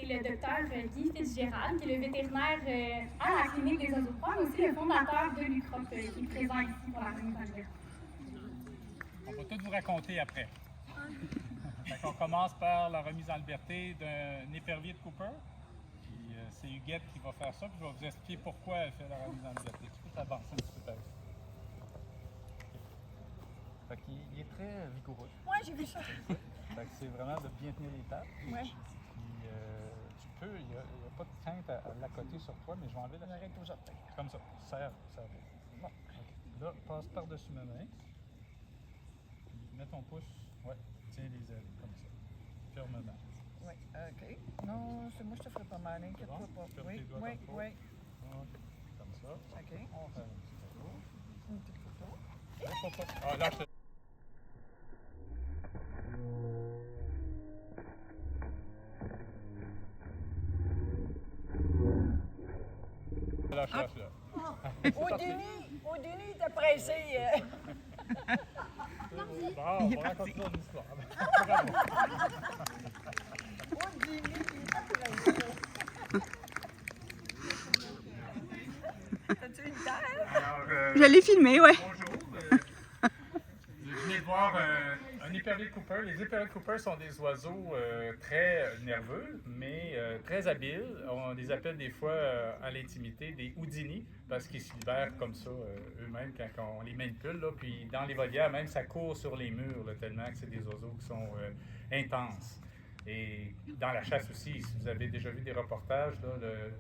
c'est le docteur Guy Fitzgerald, qui est le vétérinaire à la clinique des oiseaux de proie, mais aussi le fondateur de l'UCROP, qui est présent ici pour la remise en liberté. On va tout vous raconter après. On commence par la remise en liberté d'un épervier de Cooper. Puis c'est Huguette qui va faire ça, puis je vais vous expliquer pourquoi elle fait la remise en liberté. Tu peux t'avancer un petit peu par ici. Fait qu'il est très vigoureux. Oui, j'ai vu ça. Fait que c'est vraiment de bien tenir les tables. Oui. Puis tu peux, il n'y a pas de crainte à l'accoter sur toi, mais je vais enlever la J'arrête aux orteils. comme ça. Serre bien. Bon, ok. Là, passe par-dessus ma main. Puis mets ton pouce, ouais, tiens les ailes, comme ça. Fermement. Oui, OK. Non, c'est moi, je te ferai pas mal, inquiète-toi Bon, pas. tu fermes Oui, tes doigts oui, comme ça. oui. Ok, comme ça. OK. On va faire un petit tour. Une petite photo. Hop, hop, hop. Ah, lâche le... Lâche, lâche, là. Houdini, t'es pressé. Bon, on raconte une histoire. Houdini, il était pressé. T'as-tu une terre? Alors, Je l'ai filmé, ouais. bonjour. Je venais de voir un épervier de Cooper. Les éperviers de Cooper sont des oiseaux très nerveux, mais très habiles. On les appelle des fois à l'intimité des Houdini, parce qu'ils se libèrent comme ça eux-mêmes quand on les manipule. Là. Puis dans les volières, même, ça court sur les murs, là, tellement que c'est des oiseaux qui sont intenses. Et dans la chasse aussi, si vous avez déjà vu des reportages, là,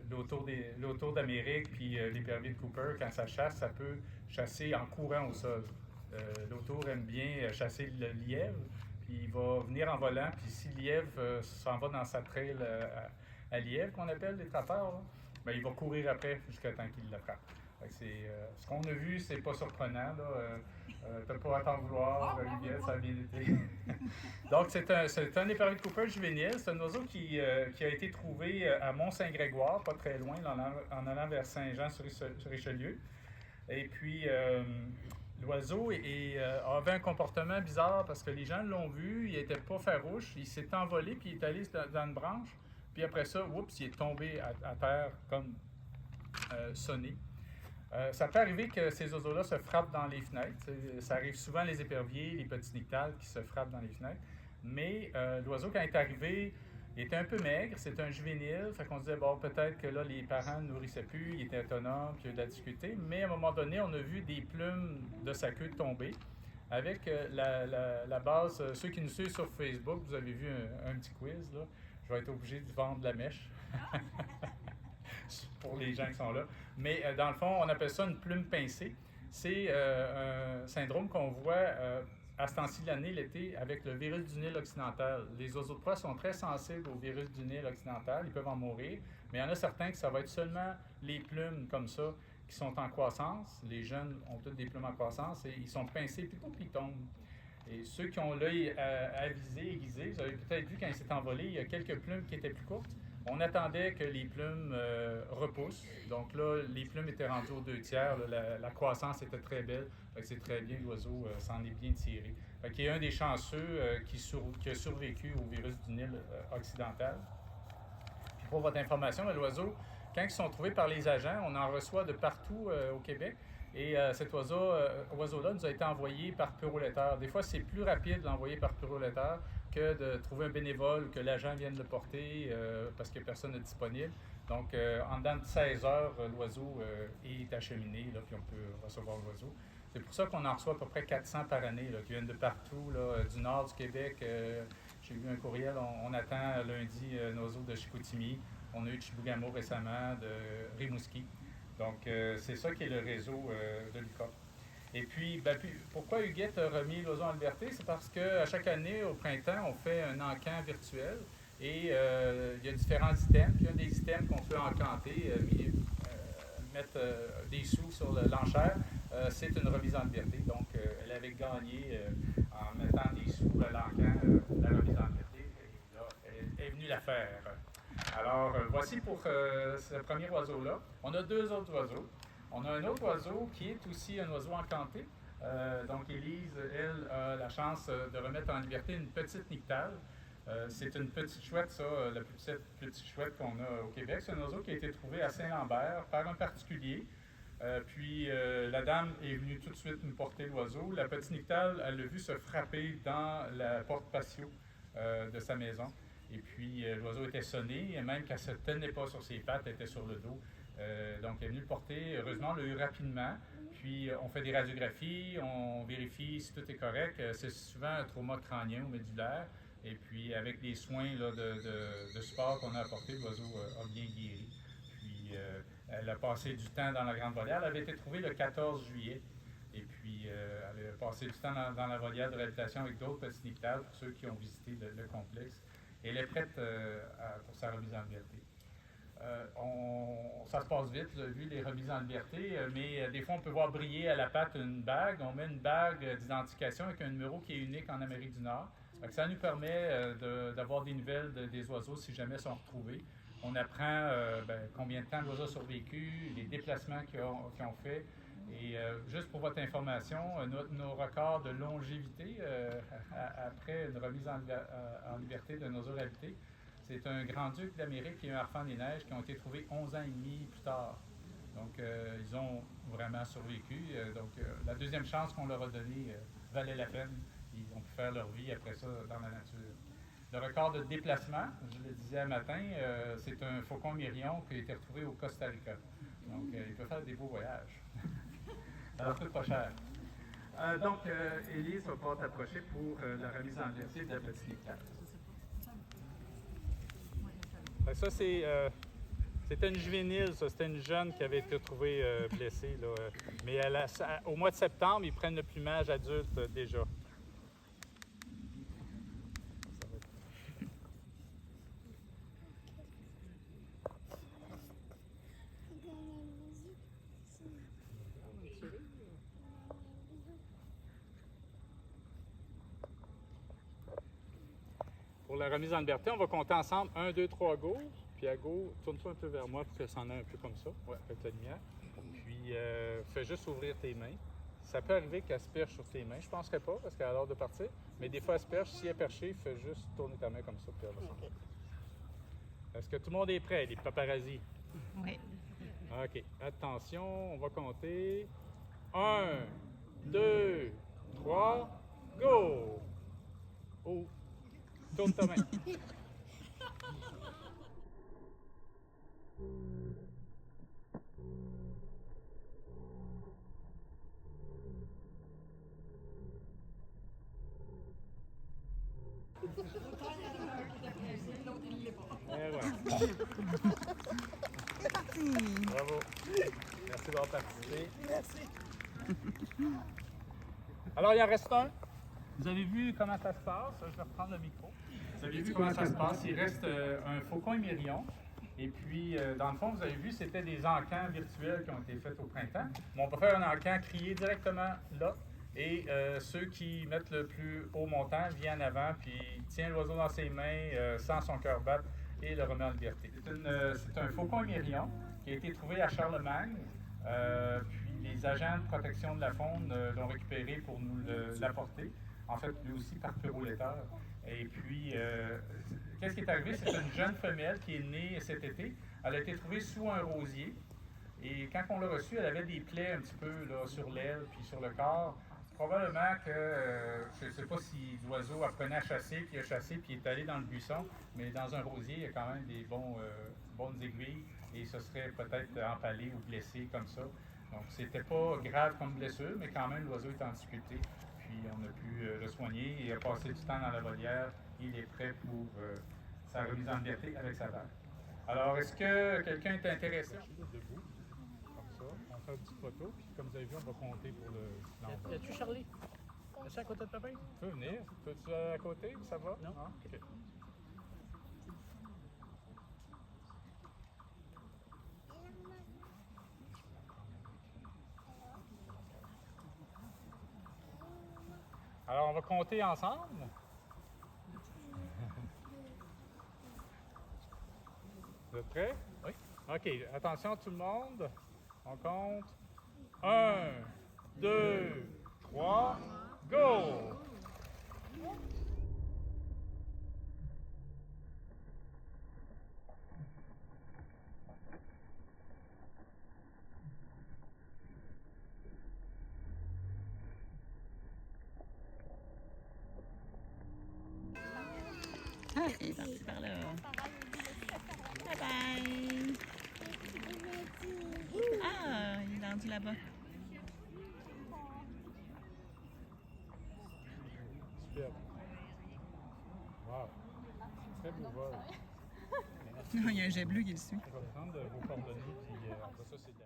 l'autour d'Amérique puis l'épervier de Cooper, quand ça chasse, ça peut chasser en courant au sol. L'autour aime bien chasser le lièvre, puis il va venir en volant, puis si le lièvre s'en va dans sa traîne à lièvre, qu'on appelle les trappeurs, là, ben, il va courir après jusqu'à temps qu'il le frappe. Ce qu'on a vu, c'est pas surprenant. T'as pas à t'en vouloir, Huguette, ça a bien été. Donc, c'est un épervier de Cooper juvénile. C'est un oiseau qui a été trouvé à Mont-Saint-Grégoire, pas très loin, en allant vers Saint-Jean-sur-Richelieu. Et puis, l'oiseau avait un comportement bizarre parce que les gens l'ont vu, il n'était pas farouche, il s'est envolé puis il est allé dans une branche. Puis après ça, oups, il est tombé à terre comme sonné. Ça peut arriver que ces oiseaux-là se frappent dans les fenêtres. Ça arrive souvent les éperviers, les petits nyctales qui se frappent dans les fenêtres. Mais l'oiseau, quand il est arrivé, il était un peu maigre, c'était un juvénile. Fait qu'on se disait, bon, peut-être que là, les parents ne nourrissaient plus, il était autonome, puis il y a eu de la difficulté. Mais à un moment donné, on a vu des plumes de sa queue tomber. Avec la base, ceux qui nous suivent sur Facebook, vous avez vu un petit quiz, là. Je vais être obligé de vendre la mèche. Pour les gens qui sont là. Mais dans le fond, on appelle ça une plume pincée. C'est un syndrome qu'on voit à ce temps-ci de l'année, l'été, avec le virus du Nil occidental. Les oiseaux de proie sont très sensibles au virus du Nil occidental. Ils peuvent en mourir. Mais il y en a certains que ça va être seulement les plumes comme ça qui sont en croissance. Les jeunes ont toutes des plumes en croissance et ils sont pincés, puis ils tombent. Et ceux qui ont l'œil aiguisé, vous avez peut-être vu quand il s'est envolé, il y a quelques plumes qui étaient plus courtes. On attendait que les plumes repoussent. Donc là, les plumes étaient rendues aux 2/3. Là, la croissance était très belle. C'est très bien, l'oiseau s'en est bien tiré. Il y a un des chanceux qui a survécu au virus du Nil occidental. Puis pour votre information, l'oiseau, quand ils sont trouvés par les agents, on en reçoit de partout au Québec. Et cet oiseau-là nous a été envoyé par Puroletteur. Des fois, c'est plus rapide de l'envoyer par Puroletteur que de trouver un bénévole, que l'agent vienne le porter parce que personne n'est disponible. Donc, en dedans de 16 heures, l'oiseau est acheminé, là, puis on peut recevoir l'oiseau. C'est pour ça qu'on en reçoit à peu près 400 par année, là, qui viennent de partout, là, du nord du Québec. J'ai vu un courriel, on attend lundi un oiseau de Chicoutimi. On a eu de Chibougamau récemment, de Rimouski. Donc, c'est ça qui est le réseau de l'UQAP. Et puis, pourquoi Huguette a remis l'oiseau en liberté? C'est parce qu'à chaque année, au printemps, on fait un encan virtuel et il y a différents items. Puis un des items qu'on peut encanter, mettre des sous sur l'enchère, c'est une remise en liberté. Donc, elle avait gagné en mettant des sous à l'encan, la remise en liberté. Et là, elle est venue la faire. Alors, voici pour ce premier oiseau-là. On a deux autres oiseaux. On a un autre oiseau qui est aussi un oiseau encanté. Donc, Élise, elle, a la chance de remettre en liberté une petite nyctale. C'est une petite chouette, ça, la plus petite chouette qu'on a au Québec. C'est un oiseau qui a été trouvé à Saint-Lambert par un particulier. Puis la dame est venue tout de suite nous porter l'oiseau. La petite Nictale, elle l'a vu se frapper dans la porte patio de sa maison. Et puis l'oiseau était sonné, et même qu'elle ne se tenait pas sur ses pattes, elle était sur le dos. Donc elle est venue le porter. Heureusement, on l'a eu rapidement. Puis on fait des radiographies, on vérifie si tout est correct. C'est souvent un trauma crânien ou médulaire. Et puis avec les soins là, de support qu'on a apportés, l'oiseau a bien guéri. Puis elle a passé du temps dans la grande volière. Elle avait été trouvée le 14 juillet. Et puis elle a passé du temps dans la volière de réhabilitation avec d'autres petits Nictales, pour ceux qui ont visité le complexe. Et elle est prête pour sa remise en liberté. Ça se passe vite, vu les remises en liberté, mais des fois on peut voir briller à la patte une bague. On met une bague d'identification avec un numéro qui est unique en Amérique du Nord. Ça nous permet d'avoir des nouvelles des oiseaux si jamais ils sont retrouvés. On apprend combien de temps l'oiseau a survécu, les déplacements qu'ils ont fait. Et juste pour votre information, nos records de longévité après une remise en liberté de nos oiseaux habités, c'est un grand-duc d'Amérique et un harfang des neiges qui ont été trouvés 11 ans et demi plus tard. Donc, ils ont vraiment survécu. La deuxième chance qu'on leur a donnée valait la peine. Ils ont pu faire leur vie après ça dans la nature. Le record de déplacement, je le disais un matin, c'est un faucon myrillon qui a été retrouvé au Costa Rica. Donc, il peut faire des beaux voyages. Ça leur coûte pas cher. Élise va pouvoir t'approcher pour la remise en liberté de la petite Nictale. Ça, c'était une juvénile, ça. C'était une jeune qui avait été retrouvée blessée. Là. Mais au mois de septembre, ils prennent le plumage adulte déjà. Pour la remise en liberté, on va compter ensemble 1, 2, 3, go. Puis à go, tourne-toi un peu vers moi pour que ça en ait un peu comme ça, avec la lumière. Puis fais juste ouvrir tes mains. Ça peut arriver qu'elle se perche sur tes mains. Je ne penserais pas parce qu'elle a l'air de partir. Mais des fois, elle se perche. Si elle est perchée, fais juste tourner ta main comme ça. Puis elle va s'en aller. Est-ce que tout le monde est prêt, les paparazzis? Oui. OK. Attention, on va compter. 1, 2, 3, go! Oh! Tourne ta main. Et voilà. C'est parti. Bravo. Merci d'avoir participé. Merci. Alors, il en reste un. Vous avez vu comment ça se passe? Je vais reprendre le micro. Vous avez vu comment ça se passe? Il reste un faucon émérillon. Et puis, dans le fond, vous avez vu, c'était des encans virtuels qui ont été faits au printemps. Mais on peut faire un encan crié directement là. Et ceux qui mettent le plus haut montant viennent en avant, puis tient l'oiseau dans ses mains, sent son cœur battre et le remet en liberté. C'est un faucon émérillon qui a été trouvé à Charlemagne. Puis les agents de protection de la faune l'ont récupéré pour nous l'apporter. En fait, lui aussi par pyroletteur. Et puis, qu'est-ce qui est arrivé? C'est une jeune femelle qui est née cet été. Elle a été trouvée sous un rosier. Et quand on l'a reçue, elle avait des plaies un petit peu là, sur l'aile puis sur le corps. Probablement que, je ne sais pas si l'oiseau apprenait à chasser, puis a chassé, puis est allé dans le buisson, mais dans un rosier, il y a quand même des bonnes aiguilles, et ce serait peut-être empalé ou blessé comme ça. Donc, c'était pas grave comme blessure, mais quand même, l'oiseau est en difficulté. Puis, on a pu le soigner, il a passé du temps dans la volière, il est prêt pour sa remise en liberté avec sa vague. Alors, est-ce que quelqu'un est intéressé? Debout. On fait une petite photo, puis comme vous avez vu, on va compter pour l'envoi. Y a-tu Charlie? Est-ce à côté de papa? Tu peux venir. Peux-tu à côté? Ça va? Non. Ah, OK. Alors, on va compter ensemble. Vous êtes prêts? Oui. OK. Attention tout le monde. On compte. 1, 2, 3, go! il est parti par là. Bye bye. Ah, il est rendu là-bas. Super. Wow. Très beau vol. Il y a un jet bleu qui le suit. Je vais prendre vos coordonnées, puis après ça, c'est de la